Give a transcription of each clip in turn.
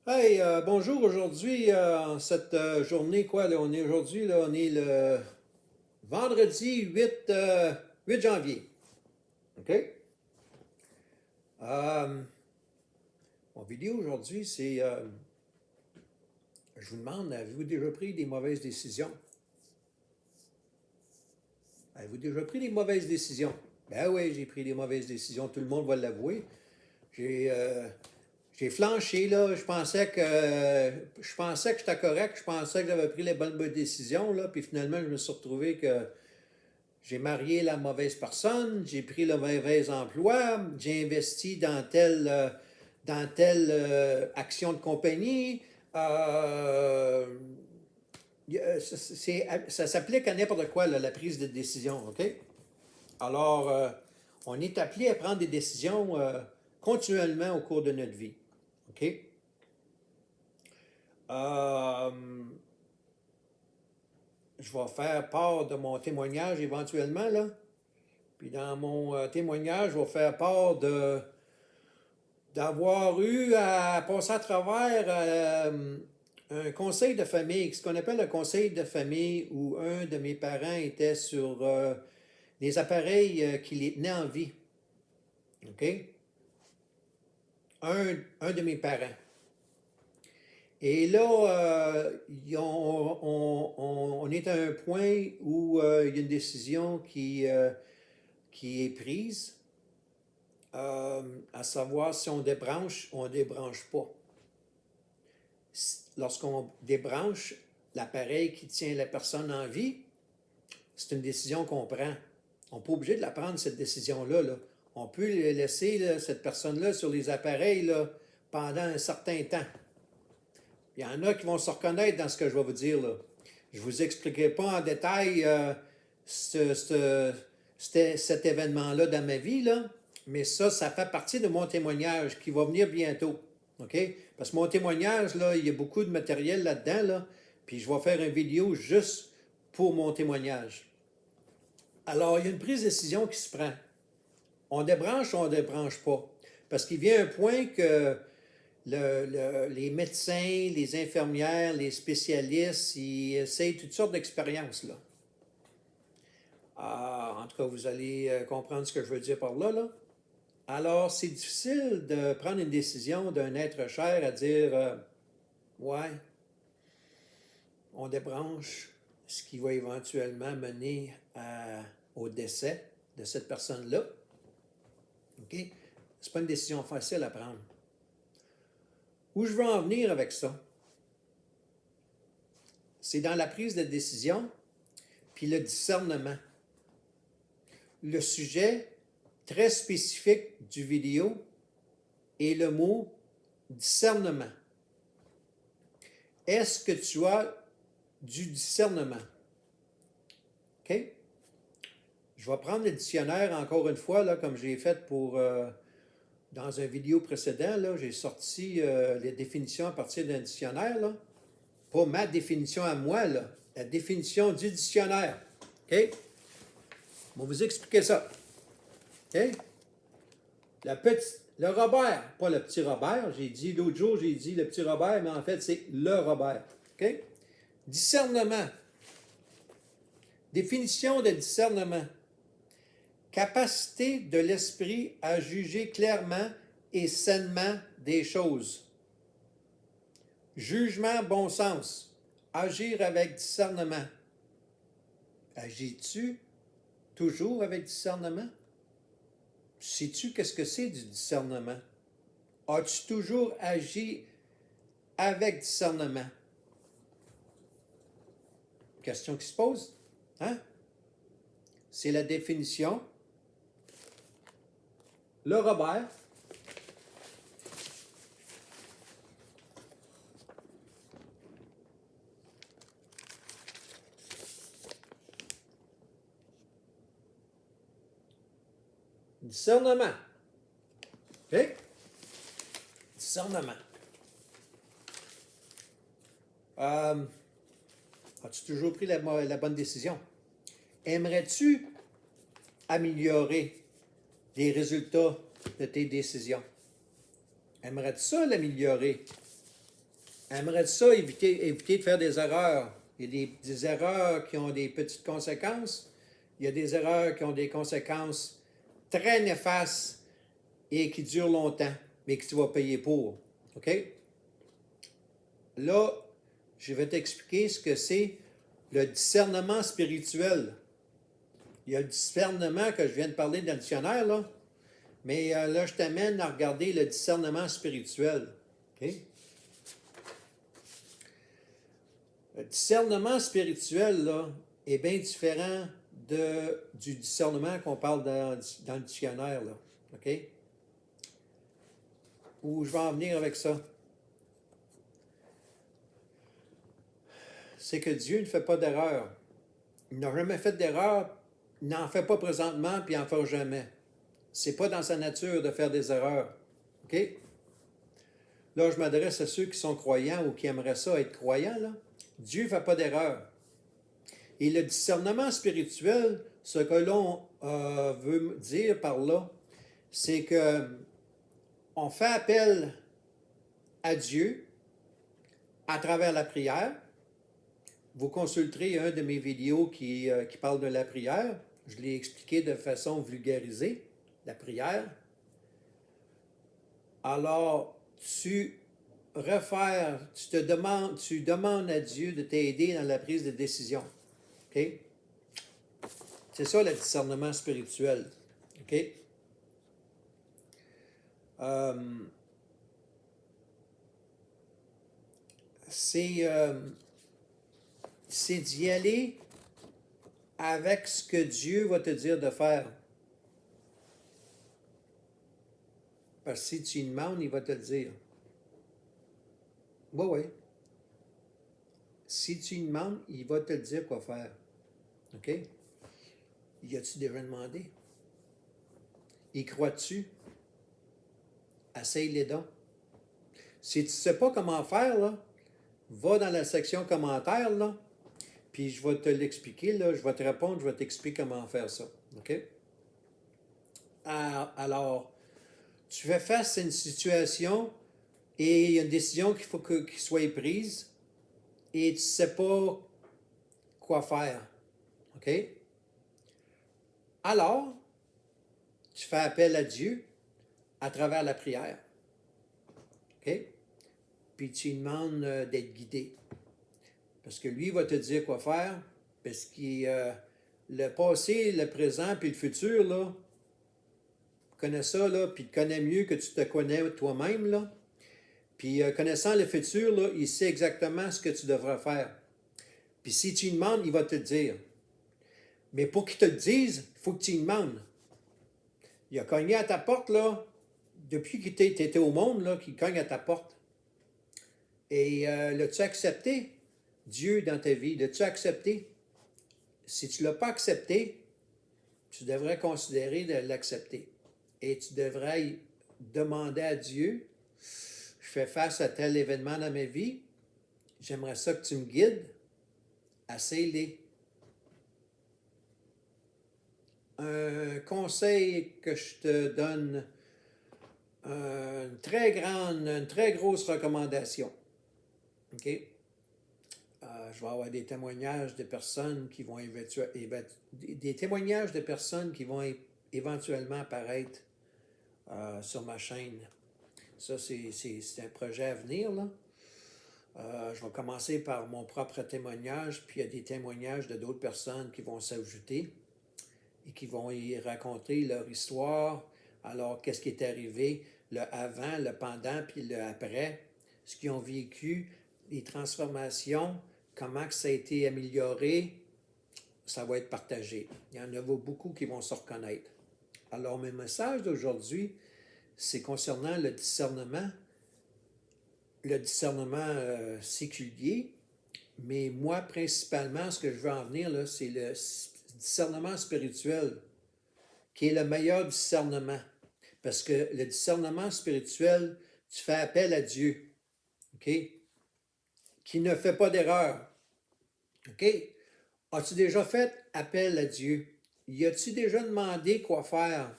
Hey, bonjour. Aujourd'hui, en cette journée, quoi, là, on est aujourd'hui, là, on est le vendredi 8 janvier. OK? Euh, Mon vidéo aujourd'hui, c'est je vous demande, avez-vous déjà pris des mauvaises décisions? Avez-vous déjà pris des mauvaises décisions? Ben oui, j'ai pris des mauvaises décisions, tout le monde va l'avouer. J'ai euh, j'ai flanché, là. Je pensais que j'étais correct. Je pensais que j'avais pris les bonnes décisions, là. Puis finalement, je me suis retrouvé que j'ai marié la mauvaise personne, j'ai pris le mauvais emploi, j'ai investi dans telle action de compagnie. Euh, ça s'applique à n'importe quoi, là, la prise de décision, OK? Alors, on est appelé à prendre des décisions continuellement au cours de notre vie, OK? Euh, je vais faire part de mon témoignage éventuellement, là. Puis dans mon témoignage, je vais faire part d'avoir eu à passer à travers un conseil de famille, ce qu'on appelle un conseil de famille, où un de mes parents était sur des appareils qui les tenaient en vie. OK? Un de mes parents. Et là, on est à un point où il y a une décision qui est prise, à savoir si on débranche ou on ne débranche pas. Lorsqu'on débranche l'appareil qui tient la personne en vie, c'est une décision qu'on prend. On n'est pas obligé de la prendre, cette décision-là, là. On peut laisser là, cette personne-là sur les appareils là, pendant un certain temps. Il y en a qui vont se reconnaître dans ce que je vais vous dire, là. Je ne vous expliquerai pas en détail cet événement-là dans ma vie, là, mais ça fait partie de mon témoignage qui va venir bientôt. OK? Parce que mon témoignage, là, il y a beaucoup de matériel là-dedans, là, puis je vais faire une vidéo juste pour mon témoignage. Alors, il y a une prise de décision qui se prend. On débranche ou on ne débranche pas. Parce qu'il vient un point que les médecins, les infirmières, les spécialistes, ils essayent toutes sortes d'expériences, là. En tout cas, vous allez comprendre ce que je veux dire par là, là. Alors, c'est difficile de prendre une décision d'un être cher à dire ouais, on débranche, ce qui va éventuellement mener au décès de cette personne-là. OK? C'est pas une décision facile à prendre. Où je veux en venir avec ça? C'est dans la prise de décision, puis le discernement. Le sujet très spécifique du vidéo est le mot discernement. Est-ce que tu as du discernement? OK? Je vais prendre le dictionnaire encore une fois, là, comme j'ai fait dans une vidéo précédente, là, j'ai sorti les définitions à partir d'un dictionnaire, là. Pas ma définition à moi, là, la définition du dictionnaire. OK? Je vais vous expliquer ça. OK? Le Robert, pas le petit Robert, l'autre jour, j'ai dit le petit Robert, mais en fait, c'est le Robert. OK? Discernement. Définition de discernement. Capacité de l'esprit à juger clairement et sainement des choses. Jugement, bon sens. Agir avec discernement. Agis-tu toujours avec discernement? Sais-tu qu'est-ce que c'est du discernement? As-tu toujours agi avec discernement? Question qui se pose. Hein? C'est la définition. Le Robert. Discernement. OK? Discernement. As-tu toujours pris la bonne décision? Aimerais-tu améliorer les résultats de tes décisions? Aimerais-tu ça l'améliorer? Aimerais-tu ça éviter de faire des erreurs? Il y a des erreurs qui ont des petites conséquences. Il y a des erreurs qui ont des conséquences très néfastes et qui durent longtemps, mais que tu vas payer pour. OK? Là, je vais t'expliquer ce que c'est le discernement spirituel. Il y a le discernement que je viens de parler dans le dictionnaire, là. Mais là, je t'amène à regarder le discernement spirituel. OK? Le discernement spirituel, là, est bien différent du discernement qu'on parle dans le dictionnaire, là. OK? Où je vais en venir avec ça? C'est que Dieu ne fait pas d'erreur. Il n'a jamais fait d'erreur, il n'en fait pas présentement, puis il n'en fera jamais. C'est pas dans sa nature de faire des erreurs. OK? Là, je m'adresse à ceux qui sont croyants ou qui aimeraient ça être croyants, là. Dieu ne fait pas d'erreur. Et le discernement spirituel, ce que l'on veut dire par là, c'est que on fait appel à Dieu à travers la prière. Vous consulterez un de mes vidéos qui parle de la prière. Je l'ai expliqué de façon vulgarisée, la prière. Alors, tu demandes à Dieu de t'aider dans la prise de décision. OK? C'est ça le discernement spirituel. OK? C'est d'y aller avec ce que Dieu va te dire de faire. Parce que si tu lui demandes, il va te le dire. Oui, oui. Si tu lui demandes, il va te dire quoi faire. OK? Y a-tu déjà demandé? Y crois-tu? Essaye-les donc. Si tu ne sais pas comment faire, là, va dans la section commentaires, là, puis je vais te l'expliquer, là, je vais te répondre, je vais t'expliquer comment faire ça. OK? Alors, tu fais face à une situation et il y a une décision qu'il faut qu'il soit prise et tu ne sais pas quoi faire. OK? Alors, tu fais appel à Dieu à travers la prière. OK? Puis tu lui demandes d'être guidé. Parce que lui va te dire quoi faire, parce que le passé, le présent, puis le futur, là, connais ça, là, puis il te connaît mieux que tu te connais toi-même, là. Puis connaissant le futur, là, il sait exactement ce que tu devras faire. Puis si tu lui demandes, il va te le dire. Mais pour qu'il te le dise, il faut que tu lui demandes. Il a cogné à ta porte, là, depuis que tu étais au monde, là, qu'il cogne à ta porte. Et l'as-tu accepté, Dieu, dans ta vie? L'as-tu accepté? Si tu ne l'as pas accepté, tu devrais considérer de l'accepter. Et tu devrais demander à Dieu, je fais face à tel événement dans ma vie, j'aimerais ça que tu me guides, essaye-les. Un conseil que je te donne, une très grosse recommandation. OK? Je vais avoir des témoignages de personnes qui vont éventuellement apparaître sur ma chaîne. Ça, c'est un projet à venir, là. Je vais commencer par mon propre témoignage, puis il y a des témoignages de d'autres personnes qui vont s'ajouter et qui vont y raconter leur histoire. Alors, qu'est-ce qui est arrivé, le avant, le pendant, puis le après, ce qu'ils ont vécu, les transformations, comment que ça a été amélioré, ça va être partagé. Il y en a beaucoup qui vont se reconnaître. Alors, mon message d'aujourd'hui, c'est concernant le discernement séculier, mais moi, principalement, ce que je veux en venir, là, c'est le discernement spirituel, qui est le meilleur discernement. Parce que le discernement spirituel, tu fais appel à Dieu, OK? Qui ne fait pas d'erreur. OK? As-tu déjà fait appel à Dieu? Y as-tu déjà demandé quoi faire?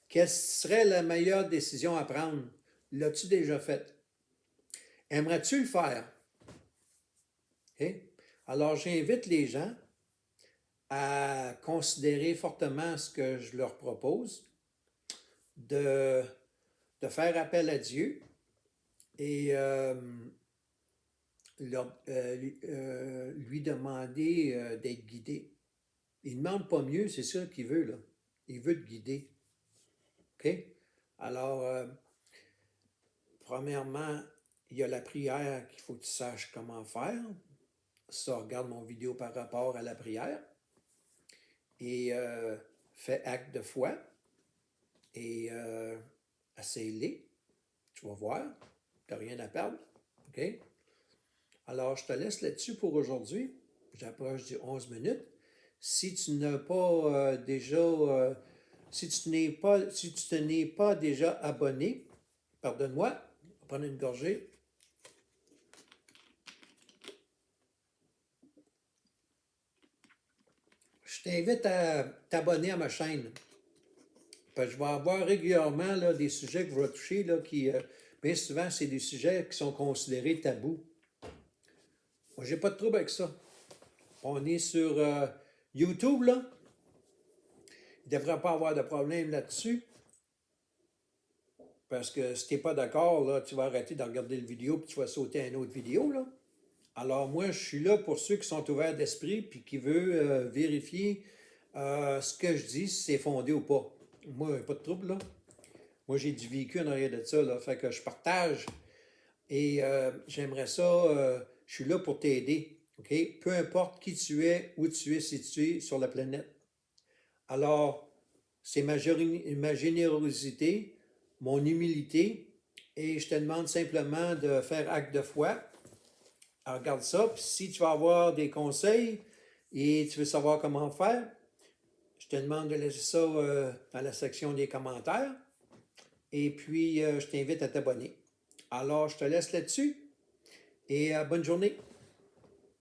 Quelle serait la meilleure décision à prendre? L'as-tu déjà fait? Aimerais-tu le faire? OK? Alors, j'invite les gens à considérer fortement ce que je leur propose, de, de faire appel à Dieu et lui demander d'être guidé. Il ne demande pas mieux, c'est ça qu'il veut, là. Il veut te guider. OK? Alors, premièrement, il y a la prière qu'il faut que tu saches comment faire. Ça, regarde mon vidéo par rapport à la prière. Et fais acte de foi. Et essaye-les. Tu vas voir. Tu n'as rien à perdre. OK? Alors, je te laisse là-dessus pour aujourd'hui. J'approche du 11 minutes. Si tu n'as pas si tu te n'es pas déjà abonné, pardonne-moi, on va prendre une gorgée. Je t'invite à t'abonner à ma chaîne. Parce que je vais avoir régulièrement là, des sujets que je vais toucher là, qui, bien souvent, c'est des sujets qui sont considérés tabous. Moi, j'ai pas de trouble avec ça. On est sur YouTube, là. Il ne devrait pas avoir de problème là-dessus. Parce que si tu n'es pas d'accord, là, tu vas arrêter de regarder la vidéo et tu vas sauter à une autre vidéo, là. Alors moi, je suis là pour ceux qui sont ouverts d'esprit et qui veulent vérifier ce que je dis, si c'est fondé ou pas. Moi, pas de trouble, là. Moi, j'ai du vécu en arrière de ça, là. Fait que je partage et j'aimerais ça, je suis là pour t'aider, OK? Peu importe qui tu es, où tu es situé sur la planète. Alors, c'est ma générosité, mon humilité, et je te demande simplement de faire acte de foi. Alors, regarde ça, puis si tu vas avoir des conseils et tu veux savoir comment faire, je te demande de laisser ça dans la section des commentaires. Et puis, je t'invite à t'abonner. Alors, je te laisse là-dessus et bonne journée.